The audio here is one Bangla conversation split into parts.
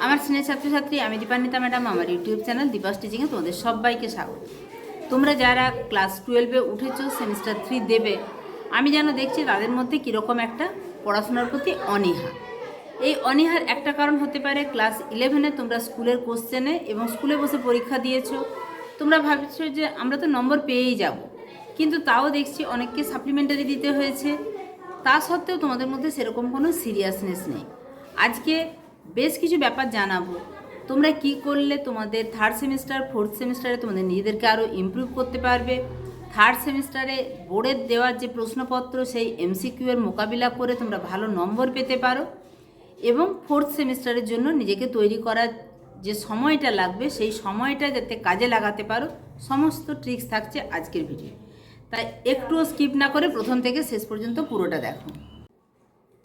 আমার স্নেহ ছাত্রছাত্রী, আমি দীপান্বিতা ম্যাডাম। আমার ইউটিউব চ্যানেল দীপাস টিচিংয়ে তোমাদের সবাইকে স্বাগত। তোমরা যারা ক্লাস 12-এ উঠেছো, সেমিস্টার 3 দেবে, আমি যেন দেখছি তাদের মধ্যে কীরকম একটা পড়াশোনার প্রতি অনীহা। এই অনীহার একটা কারণ হতে পারে ক্লাস 11-এ তোমরা স্কুলের কোশ্চেনে এবং স্কুলে বসে পরীক্ষা দিয়েছো। তোমরা ভাবছো যে আমরা তো নম্বর পেয়েই যাব, কিন্তু তাও দেখছি অনেককে সাপ্লিমেন্টারি দিতে হয়েছে। তা সত্ত্বেও তোমাদের মধ্যে সেরকম কোনো সিরিয়াসনেস নেই। আজকে বেশ কিছু ব্যাপার জানাবো, তোমরা কি করলে তোমাদের থার্ড সেমিস্টার, ফোর্থ সেমিস্টারে তোমাদের নিজেদেরকে আরও ইমপ্রুভ করতে পারবে। থার্ড সেমিস্টারে বোর্ডের দেওয়ার যে প্রশ্নপত্র, সেই এমসিকিউ এর মোকাবিলা করে তোমরা ভালো নম্বর পেতে পারো, এবং ফোর্থ সেমিস্টারের জন্য নিজেকে তৈরি করার যে সময়টা লাগবে, সেই সময়টা যাতে কাজে লাগাতে পারো, সমস্ত ট্রিক্স থাকছে আজকের ভিডিও। তাই একটুও স্কিপ না করে প্রথম থেকে শেষ পর্যন্ত পুরোটা দেখো।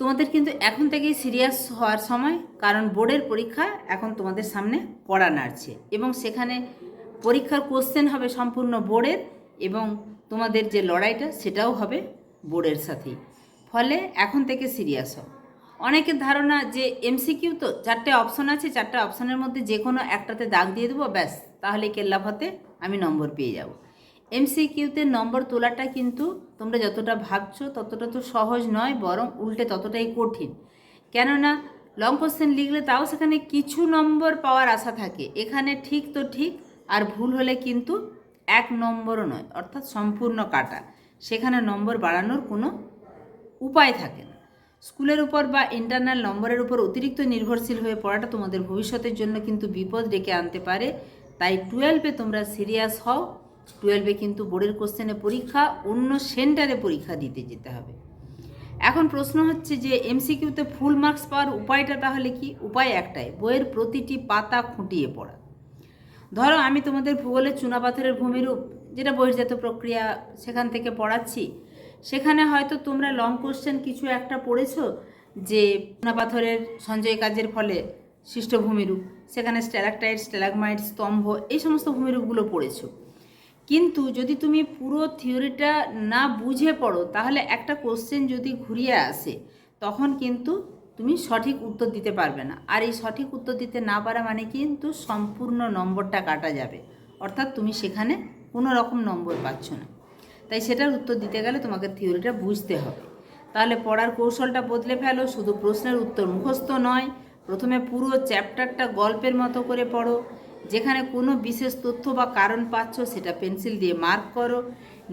তোমাদের কিন্তু এখন থেকেই সিরিয়াস হওয়ার সময়, কারণ বোর্ডের পরীক্ষা এখন তোমাদের সামনে পড়া নাড়ছে, এবং সেখানে পরীক্ষার কোশ্চেন হবে সম্পূর্ণ বোর্ডের, এবং তোমাদের যে লড়াইটা সেটাও হবে বোর্ডের সাথেই। ফলে এখন থেকে সিরিয়াস হও। অনেকের ধারণা যে এমসিকিউ তো 4টে অপশন আছে, 4টে অপশনের মধ্যে যে কোনো একটাতে দাগ দিয়ে দেবো, ব্যাস তাহলে কেল্লাফতে আমি নম্বর পেয়ে যাব। এমসিকিউতে নম্বর তোলাটা কিন্তু তোমরা যতটা ভাবছো ততটা তো সহজ নয়, বরং উল্টে ততটাই কঠিন। কেননা লং কোশ্চেন লিখলে তাও সেখানে কিছু নম্বর পাওয়ার আশা থাকে, এখানে ঠিক তো ঠিক, আর ভুল হলে কিন্তু 1 নম্বরও নয়, অর্থাৎ সম্পূর্ণ কাটা। সেখানে নম্বর বাড়ানোর কোনো উপায় থাকে না। স্কুলের উপর বা ইন্টারনাল নম্বরের উপর অতিরিক্ত নির্ভরশীল হয়ে পড়াটা তোমাদের ভবিষ্যতের জন্য কিন্তু বিপদ ডেকে আনতে পারে। তাই 12-এ তোমরা সিরিয়াস হও। 12-এ কিন্তু বোর্ডের কোশ্চেনে পরীক্ষা, অন্য সেন্টারে পরীক্ষা দিতে যেতে হবে। এখন প্রশ্ন হচ্ছে যে এমসিকিউতে ফুল মার্কস পাওয়ার উপায়টা তাহলে কি? উপায় একটাই, বইয়ের প্রতিটি পাতা খুঁটিয়ে পড়া। ধরো আমি তোমাদের ভূগোলের চুনাপাথরের ভূমিরূপ, যেটা বহির্জাত প্রক্রিয়া, সেখান থেকে পড়াচ্ছি। সেখানে হয়তো তোমরা লং কোশ্চেন কিছু একটা পড়েছো, যে চুনাপাথরের সঞ্চয় কাজের ফলে সৃষ্ট ভূমিরূপ, সেখানে স্ট্যালাকটাইট, স্ট্যালাগমাইট, স্তম্ভ, এই সমস্ত ভূমিরূপগুলো পড়েছো। কিন্তু যদি তুমি পুরো থিওরিটা না বুঝে পড়ো, তাহলে একটা কোশ্চেন যদি ঘুরিয়ে আসে, তখন কিন্তু তুমি সঠিক উত্তর দিতে পারবে না। আর এই সঠিক উত্তর দিতে না পারা মানে কিন্তু সম্পূর্ণ নম্বরটা কাটা যাবে, অর্থাৎ তুমি সেখানে কোনো রকম নম্বর পাচ্ছ না। তাই সেটার উত্তর দিতে গেলে তোমাকে থিওরিটা বুঝতে হবে। তাহলে পড়ার কৌশলটা বদলে ফেলো, শুধু প্রশ্নের উত্তর মুখস্থ নয়, প্রথমে পুরো চ্যাপ্টারটা গল্পের মতো করে পড়ো। যেখানে কোনো বিশেষ তথ্য বা কারণ পাচ্ছ, সেটা পেন্সিল দিয়ে মার্ক করো।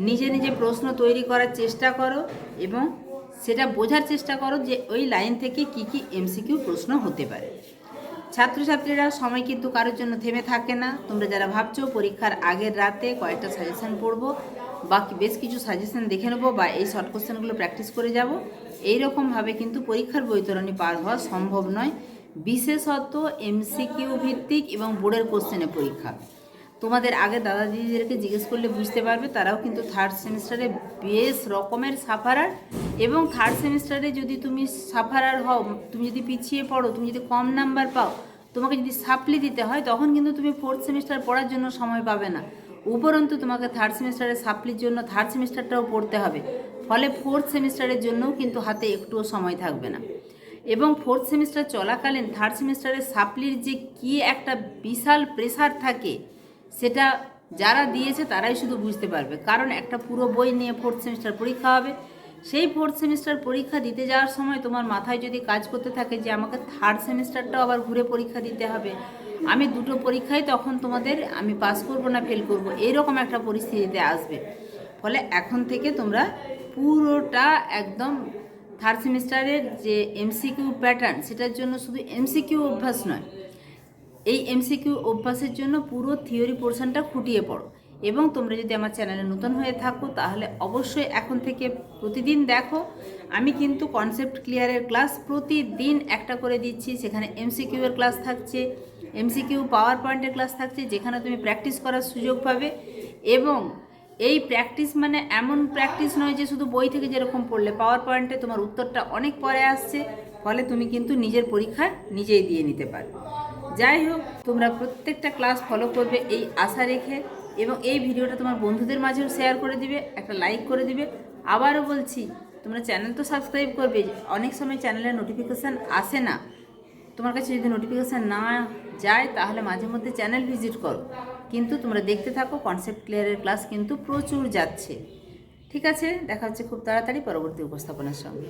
নিজে নিজে প্রশ্ন তৈরি করার চেষ্টা করো, এবং সেটা বোঝার চেষ্টা করো যে ওই লাইন থেকে কি কি এমসিকিউ প্রশ্ন হতে পারে। ছাত্রছাত্রীরা, সময় কিন্তু কারোর জন্য থেমে থাকে না। তোমরা যারা ভাবছো পরীক্ষার আগের রাতে কয়েকটা সাজেশন পড়বো, বা বেশ কিছু সাজেশন দেখে নেবো, বা এই শর্ট কোশ্চেনগুলো প্র্যাকটিস করে যাব, এইরকমভাবে কিন্তু পরীক্ষার বৈতরণী পার হওয়া সম্ভব নয়, বিশেষত এমসিকিউ ভিত্তিক এবং বোর্ডের কোশ্চেনে পরীক্ষা। তোমাদের আগে দাদা দিদিদেরকে জিজ্ঞেস করলে বুঝতে পারবে, তারাও কিন্তু থার্ড সেমিস্টারে বেশ রকমের সাফারার। এবং থার্ড সেমিস্টারে যদি তুমি সাফারার হও, তুমি যদি পিছিয়ে পড়ো, তুমি যদি কম নাম্বার পাও, তোমাকে যদি সাপ্লি দিতে হয়, তখন কিন্তু তুমি ফোর্থ সেমিস্টার পড়ার জন্য সময় পাবে না। উপরন্তু তোমাকে থার্ড সেমিস্টারে সাপ্লির জন্য থার্ড সেমিস্টারটাও পড়তে হবে। ফলে ফোর্থ সেমিস্টারের জন্যও কিন্তু হাতে একটুও সময় থাকবে না। এবং ফোর্থ সেমিস্টার চলাকালীন থার্ড সেমিস্টারের সাপ্লির যে কী একটা বিশাল প্রেসার থাকে, সেটা যারা দিয়েছে তারাই শুধু বুঝতে পারবে। কারণ একটা পুরো বই নিয়ে ফোর্থ সেমিস্টার পরীক্ষা হবে। সেই ফোর্থ সেমিস্টার পরীক্ষা দিতে যাওয়ার সময় তোমার মাথায় যদি কাজ করতে থাকে যে আমাকে থার্ড সেমিস্টারটাও আবার ঘুরে পরীক্ষা দিতে হবে, আমি দুটো পরীক্ষায় তখন তোমাদের আমি পাস করব না ফেল করব, এইরকম একটা পরিস্থিতিতে আসবে। ফলে এখন থেকে তোমরা পুরোটা একদম থার্ড সেমিস্টারের যে এমসিকিউ প্যাটার্ন, সেটার জন্য শুধু এমসিকিউ অভ্যাস নয়, এই এমসিকিউ অভ্যাসের জন্য পুরো থিওরি পোর্শনটা খুঁটিয়ে পড়ো। এবং তোমরা যদি আমার চ্যানেলে নতুন হয়ে থাকো, তাহলে অবশ্যই এখন থেকে প্রতিদিন দেখো। আমি কিন্তু কনসেপ্ট ক্লিয়ারের ক্লাস প্রতিদিন একটা করে দিচ্ছি। সেখানে এমসিকিউ এর ক্লাস থাকছে, এমসিকিউ পাওয়ার পয়েন্টের ক্লাস থাকছে, যেখানে তুমি প্র্যাকটিস করার সুযোগ পাবে। এবং এই প্র্যাকটিস মানে এমন প্র্যাকটিস নয় যে শুধু বই থেকে যেরকম পড়লে, পাওয়ার পয়েন্টে তোমার উত্তরটা অনেক পরে আসছে, ফলে তুমি কিন্তু নিজের পরীক্ষা নিজেই দিয়ে নিতে পারবে। যাই হোক, তোমরা প্রত্যেকটা ক্লাস ফলো করবে এই আশা রেখে, এবং এই ভিডিওটা তোমার বন্ধুদের মাঝেও শেয়ার করে দিবে, একটা লাইক করে দিবে। আবারও বলছি, তোমরা চ্যানেল তো সাবস্ক্রাইব করবে, অনেক সময় চ্যানেলের নোটিফিকেশান আসে না, তোমার কাছে যদি নোটিফিকেশান না যায় তাহলে মাঝে মধ্যে চ্যানেল ভিজিট করো, কিন্তু তোমরা দেখতে থাকো, কনসেপ্ট ক্লিয়ারের ক্লাস কিন্তু প্রচুর যাচ্ছে। ঠিক আছে, দেখা হচ্ছে খুব তাড়াতাড়ি পরবর্তী উপস্থাপনার সঙ্গে।